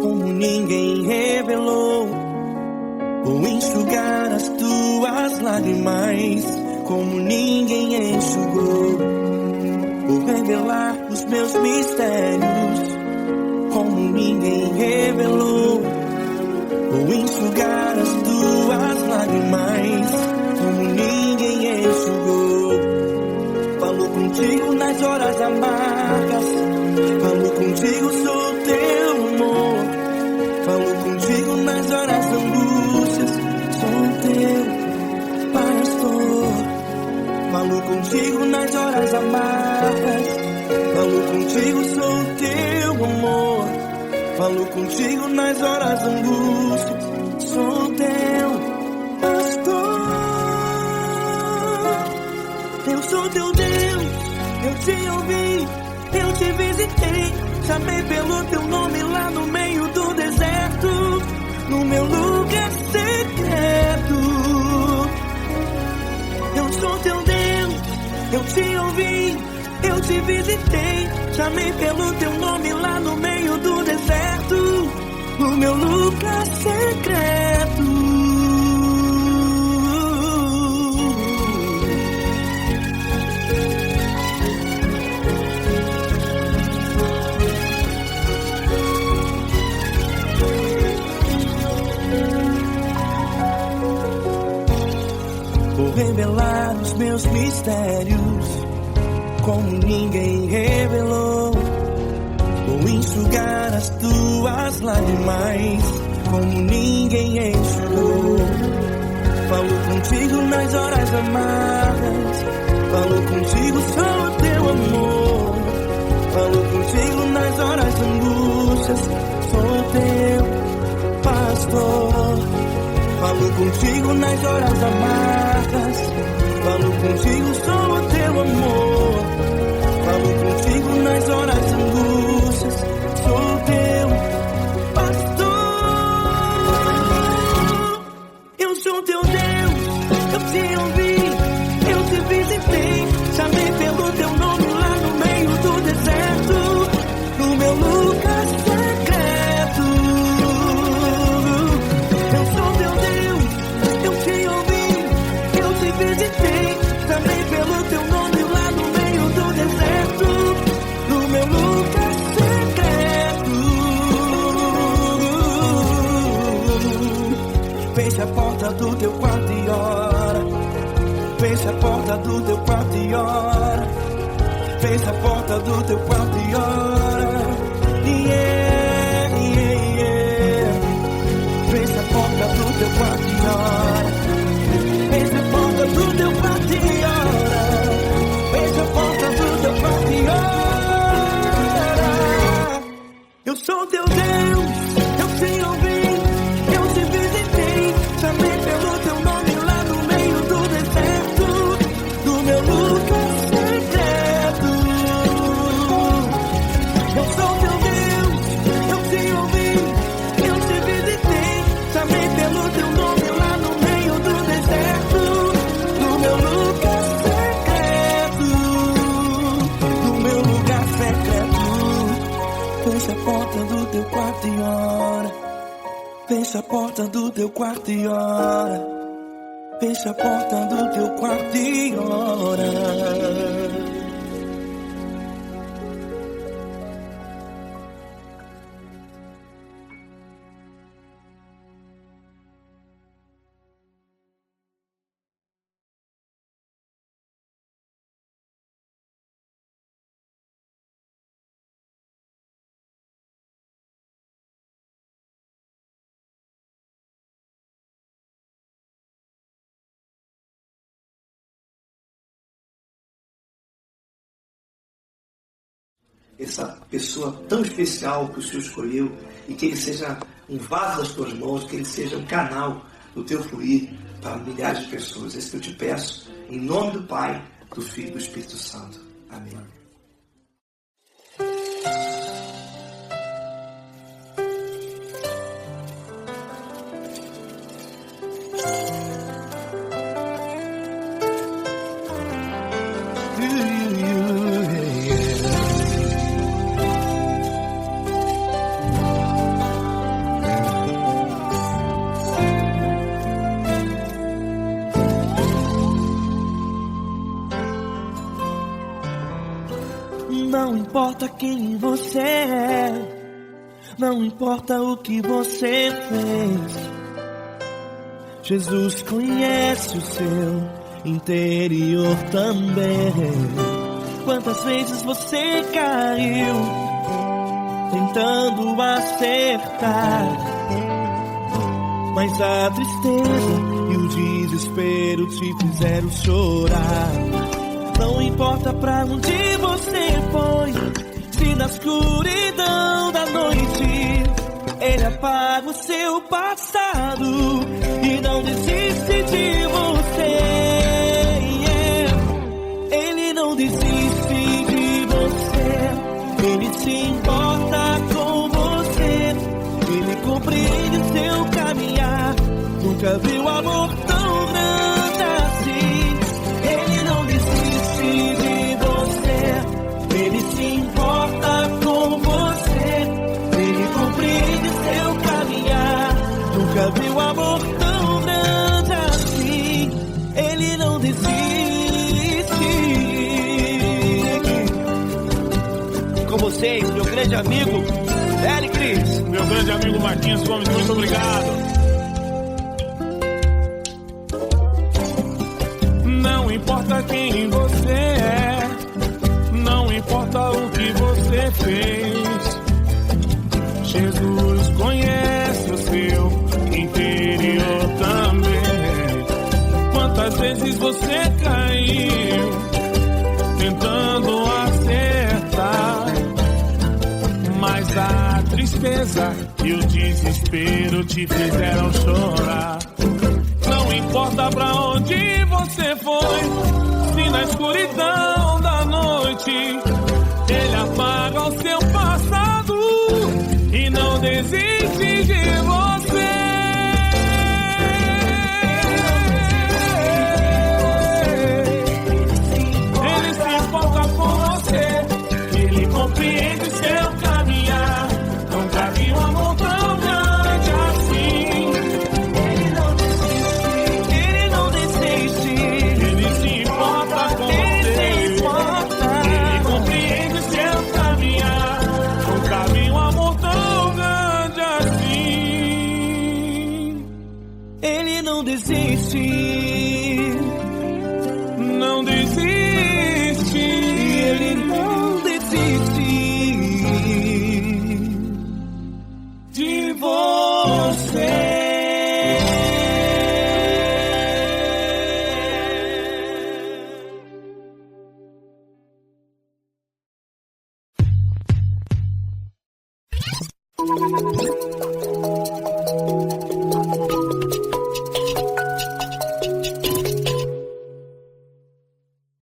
como ninguém revelou. Vou enxugar as tuas lágrimas como ninguém enxugou. Vou revelar os meus mistérios como ninguém revelou. Vou enxugar as tuas lágrimas como ninguém enxugou. Falo contigo nas horas amargas, falo contigo, sou teu amor. Falo contigo nas horas angústias, sou teu pastor. Falo contigo nas horas amargas, falo contigo, sou teu amor. Falo contigo nas horas angústias, sou teu pastor. Eu sou teu Deus, eu te ouvi, eu te visitei. Chamei pelo teu nome lá no meio do deserto, no meu lugar secreto. Eu sou teu Deus, eu te ouvi, eu te visitei. Chamei pelo teu nome lá no meio do deserto, no meu lugar secreto. Vou revelar os meus mistérios como ninguém revelou. Vou enxugar as tuas lágrimas como ninguém enxugou. Falo contigo nas horas amargas, falo contigo, sou teu amor. Falo contigo nas horas angústias, sou teu pastor. Falo contigo nas horas amargas, falo contigo, sou teu amor. Falo contigo nas horas angústias, sou teu pastor. Eu sou teu Deus, eu te ouvi, eu te visitei. Chamei pelo teu nome lá no meio do deserto, no meu lugar secreto. Eu sou teu Deus, eu te ouvi, eu te visitei. Chamei pelo teu nome lá no meio do deserto, no meu lugar secreto. Fecha a porta do teu quarto e ora. Fecha a porta do teu quarto e ora. Fecha a porta do teu quarto e ora. Yeah, yeah, yeah. Fecha a porta do teu quarto e ora. Fecha a porta do teu quarto e ora. Fecha a porta do teu quarto e ora. Eu sou teu Deus, eu te ouvi, eu te visitei. Chamei pelo teu nome lá no meio do deserto, no meu lugar secreto. Eu sou teu Deus, eu te ouvi, eu te visitei. Chamei pelo teu nome lá no meio do deserto, no meu lugar secreto, no meu lugar secreto. Fecha a porta do teu quarto e ora. Fecha a porta do teu quarto e ora. Fecha a porta do teu quarto e ora. Essa pessoa tão especial que o Senhor escolheu, e que ele seja um vaso das tuas mãos, que ele seja um canal do teu fluir para milhares de pessoas. É isso que eu te peço, em nome do Pai, do Filho e do Espírito Santo. Amém. Não importa quem você é, não importa o que você fez, Jesus conhece o seu interior também. Quantas vezes você caiu tentando acertar, mas a tristeza e o desespero te fizeram chorar. Não importa pra onde você foi, se na escuridão da noite Ele apaga o seu passado e não desiste de você. Ele não desiste de você, Ele se importa com você, Ele compreende o seu caminhar. Nunca viu amor tão grande assim. Ele não desiste de você, Ele se importa com você, Ele compreende seu caminhar. Nunca viu amor tão grande assim. Ele não desiste. Com vocês, meu grande amigo Eli Cris. Meu grande amigo Marquinhos Gomes, muito obrigado. Não importa quem você é, não importa o que você fez, Jesus conhece o seu interior também. Quantas vezes você caiu tentando acertar, mas a tristeza e o desespero te fizeram chorar. Não importa pra onde você foi, se na escuridão da noite Ele apaga o seu passado e não desiste de você. Ele se importa com você, Ele compreende seu caminhar. Nunca vi um amor tão grande assim. Ele não desiste, Ele se importa com você, Ele compreende seu caminhar. Nunca vi um amor tão grande assim. Ele não desiste, não desiste, Ele não desiste de você.